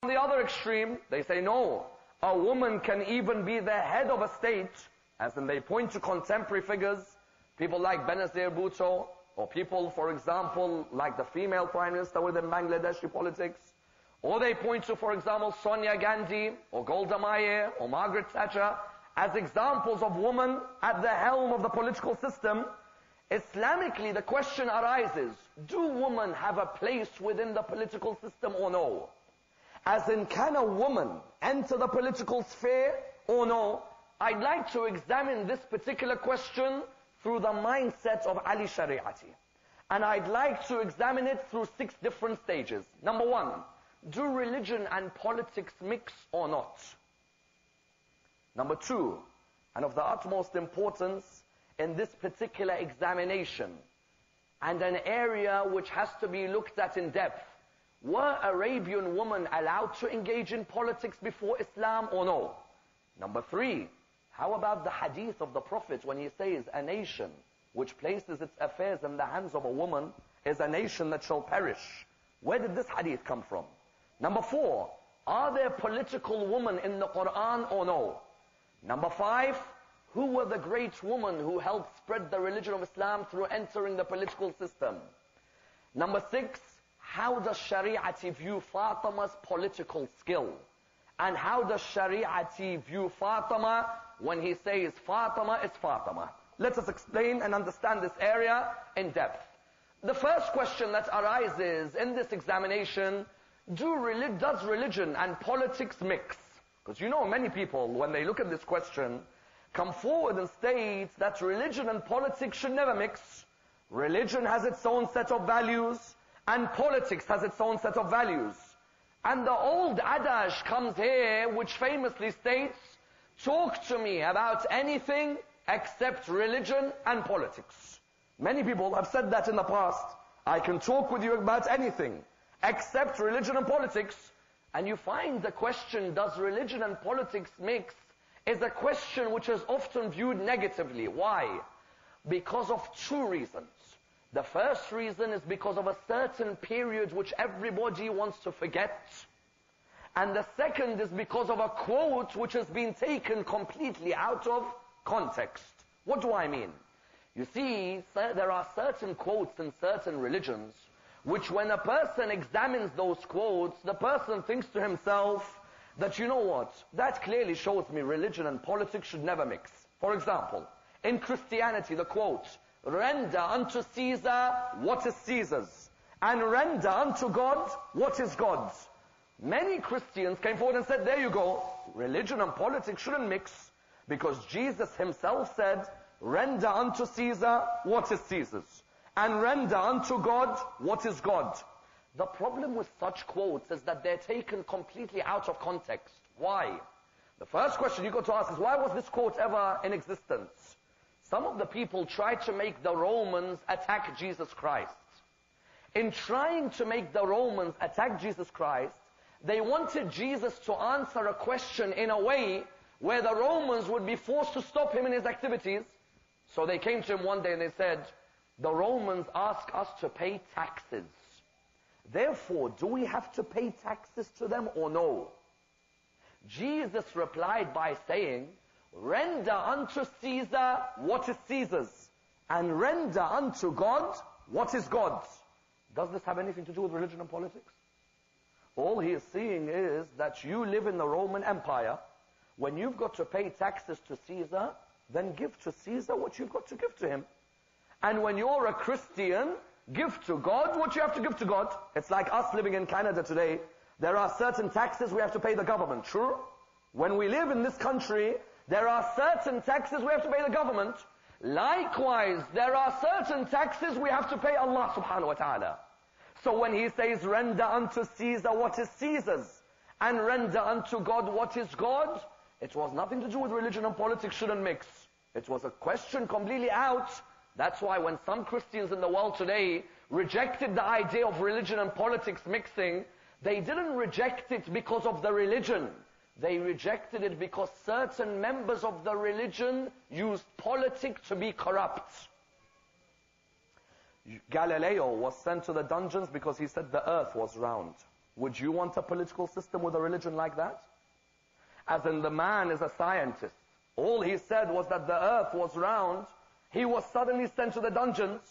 the other extreme, they say no, a woman can even be the head of a state, as in they point to contemporary figures, people like Benazir Bhutto, or people, for example, like the female prime minister within Bangladeshi politics, or they point to, for example, Sonia Gandhi, or Golda Meir, or Margaret Thatcher, as examples of women at the helm of the political system. Islamically, the question arises, do women have a place within the political system or no? As in, can a woman enter the political sphere or no? I'd like to examine this particular question through the mindset of Ali Shariati. And I'd like to examine it through 6 different stages. Number 1, do religion and politics mix or not? Number 2, and of the utmost importance in this particular examination, and an area which has to be looked at in depth, were Arabian women allowed to engage in politics before Islam or no? Number 3, how about the hadith of the Prophet when he says a nation which places its affairs in the hands of a woman is a nation that shall perish? Where did this hadith come from? Number 4, are there political women in the Quran or no? Number 5, who were the great women who helped spread the religion of Islam through entering the political system? Number 6, how does Shariati view Fatima's political skill? And how does Shariati view Fatima when he says Fatemeh Is Fatemeh? Let us explain and understand this area in depth. The first question that arises in this examination, does religion and politics mix? Because you know many people, when they look at this question, come forward and state that religion and politics should never mix. Religion has its own set of values, and politics has its own set of values. And the old adage comes here, which famously states, talk to me about anything except religion and politics. Many people have said that in the past. I can talk with you about anything except religion and politics. And you find the question, does religion and politics mix, is a question which is often viewed negatively. Why? Because of 2 reasons. The first reason is because of a certain period which everybody wants to forget. And the second is because of a quote which has been taken completely out of context. What do I mean? You see, there are certain quotes in certain religions which when a person examines those quotes, the person thinks to himself that, you know what, that clearly shows me religion and politics should never mix. For example, in Christianity, the quote, render unto Caesar what is Caesar's, and render unto God what is God's. Many Christians came forward and said, there you go, religion and politics shouldn't mix, because Jesus himself said, render unto Caesar what is Caesar's, and render unto God what is God. The problem with such quotes is that they're taken completely out of context. Why? The first question you got to ask is, why was this quote ever in existence? Some of the people tried to make the Romans attack Jesus Christ. In trying to make the Romans attack Jesus Christ, they wanted Jesus to answer a question in a way where the Romans would be forced to stop him in his activities. So they came to him one day and they said, the Romans ask us to pay taxes. Therefore, do we have to pay taxes to them or no? Jesus replied by saying, render unto Caesar what is Caesar's, and render unto God what is God's. Does this have anything to do with religion and politics? All he is saying is that you live in the Roman Empire. When you've got to pay taxes to Caesar, then give to Caesar what you've got to give to him. And when you're a Christian, give to God what you have to give to God. It's like us living in Canada today. There are certain taxes we have to pay the government, true? When we live in this country, there are certain taxes we have to pay the government. Likewise, there are certain taxes we have to pay Allah subhanahu wa ta'ala. So when he says, render unto Caesar what is Caesar's, and render unto God what is God, it was nothing to do with religion and politics shouldn't mix. It was a question completely out. That's why when some Christians in the world today rejected the idea of religion and politics mixing, they didn't reject it because of the religion. They rejected it because certain members of the religion used politics to be corrupt. Galileo was sent to the dungeons because he said the earth was round. Would you want a political system with a religion like that? As in, the man is a scientist. All he said was that the earth was round. He was suddenly sent to the dungeons.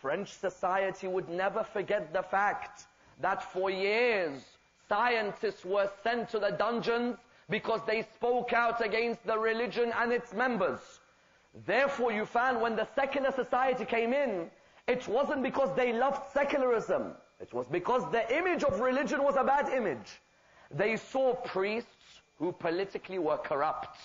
French society would never forget the fact that for years, scientists were sent to the dungeons because they spoke out against the religion and its members. Therefore, you found when the secular society came in, it wasn't because they loved secularism. It was because the image of religion was a bad image. They saw priests who politically were corrupt.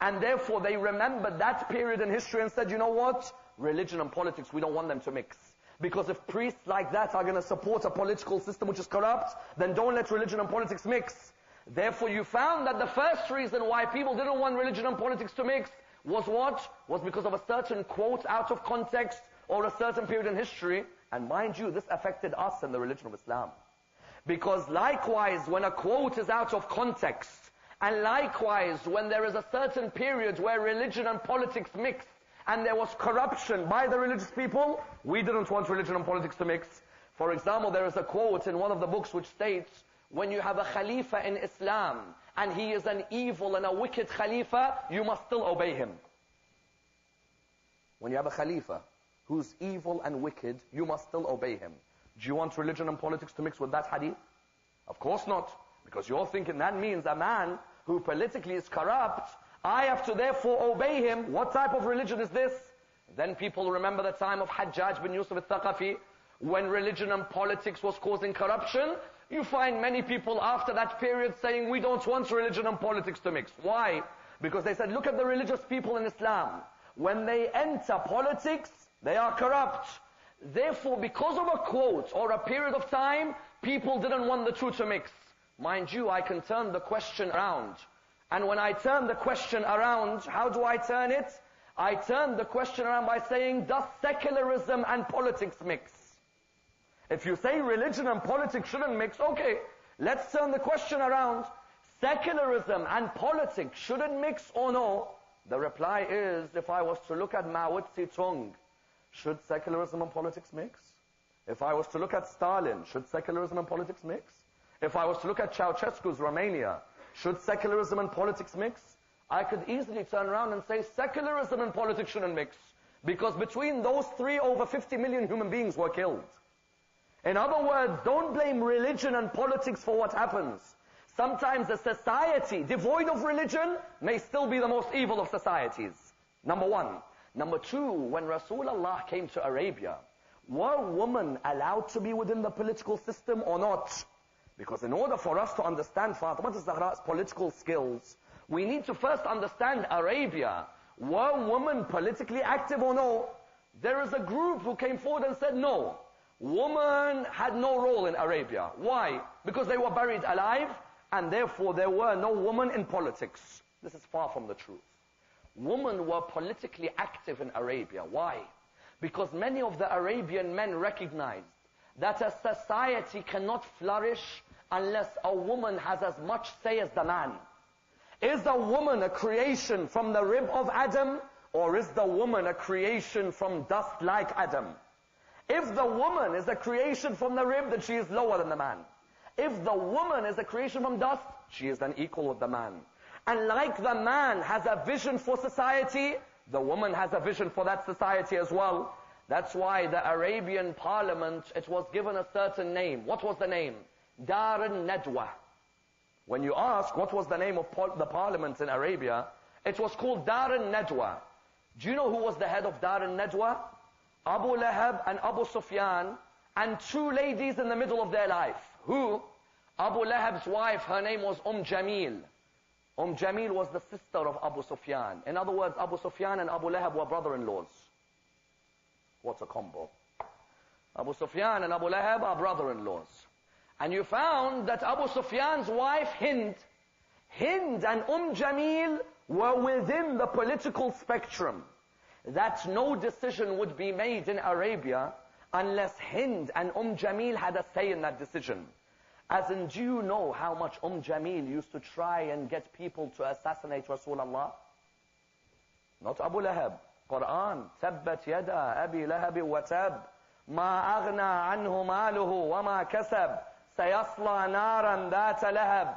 And therefore, they remembered that period in history and said, you know what? Religion and politics, we don't want them to mix. Because if priests like that are going to support a political system which is corrupt, then don't let religion and politics mix. Therefore, you found that the first reason why people didn't want religion and politics to mix was what? Was because of a certain quote out of context or a certain period in history. And mind you, this affected us in the religion of Islam. Because likewise, when a quote is out of context, and likewise, when there is a certain period where religion and politics mix, and there was corruption by the religious people, we didn't want religion and politics to mix. For example, there is a quote in one of the books which states, when you have a Khalifa in Islam, and he is an evil and a wicked Khalifa, you must still obey him. When you have a Khalifa who's evil and wicked, you must still obey him. Do you want religion and politics to mix with that hadith? Of course not. Because you're thinking that means a man who politically is corrupt, I have to therefore obey him. What type of religion is this? Then people remember the time of Hajjaj bin Yusuf al-Thaqafi, when religion and politics was causing corruption. You find many people after that period saying, we don't want religion and politics to mix. Why? Because they said, look at the religious people in Islam. When they enter politics, they are corrupt. Therefore, because of a quote or a period of time, people didn't want the two to mix. Mind you, I can turn the question around. And when I turn the question around, how do I turn it? I turn the question around by saying, does secularism and politics mix? If you say religion and politics shouldn't mix, okay, let's turn the question around. Secularism and politics shouldn't mix or no? The reply is, if I was to look at Mao Zedong, should secularism and politics mix? If I was to look at Stalin, should secularism and politics mix? If I was to look at Ceausescu's Romania, should secularism and politics mix? I could easily turn around and say secularism and politics shouldn't mix. Because between those three, over 50 million human beings were killed. In other words, don't blame religion and politics for what happens. Sometimes a society devoid of religion may still be the most evil of societies. Number one. Number two, when Rasulullah came to Arabia, were women allowed to be within the political system or not? Because in order for us to understand Fatemeh Is Fatemeh's political skills, we need to first understand Arabia. Were women politically active or no? There is a group who came forward and said no. Women had no role in Arabia. Why? Because they were buried alive, and therefore there were no women in politics. This is far from the truth. Women were politically active in Arabia. Why? Because many of the Arabian men recognized that a society cannot flourish unless a woman has as much say as the man. Is a woman a creation from the rib of Adam, or is the woman a creation from dust like Adam? If the woman is a creation from the rib, then she is lower than the man. If the woman is a creation from dust, she is then equal with the man. And like the man has a vision for society, the woman has a vision for that society as well. That's why the Arabian parliament, it was given a certain name. What was the name? Dar al-Nadwa. When you ask what was the name of the parliament in Arabia, it was called Dar al-Nadwa. Do you know who was the head of Dar al-Nadwa? Abu Lahab and Abu Sufyan, and two ladies in the middle of their life. Who? Abu Lahab's wife, her name was Jamil. Jamil was the sister of Abu Sufyan. In other words, Abu Sufyan and Abu Lahab were brother-in-laws. What a combo. Abu Sufyan and Abu Lahab are brother-in-laws. And you found that Abu Sufyan's wife, Hind and Jamil were within the political spectrum. That no decision would be made in Arabia unless Hind and Jamil had a say in that decision. As in, do you know how much Jamil used to try and get people to assassinate Rasulullah? Not Abu Lahab. Quran, Tabbat yada Abi Lahab wa tab, ma aghna anhu maluhu wa ma kasab, سيصلى نارا ذات لهب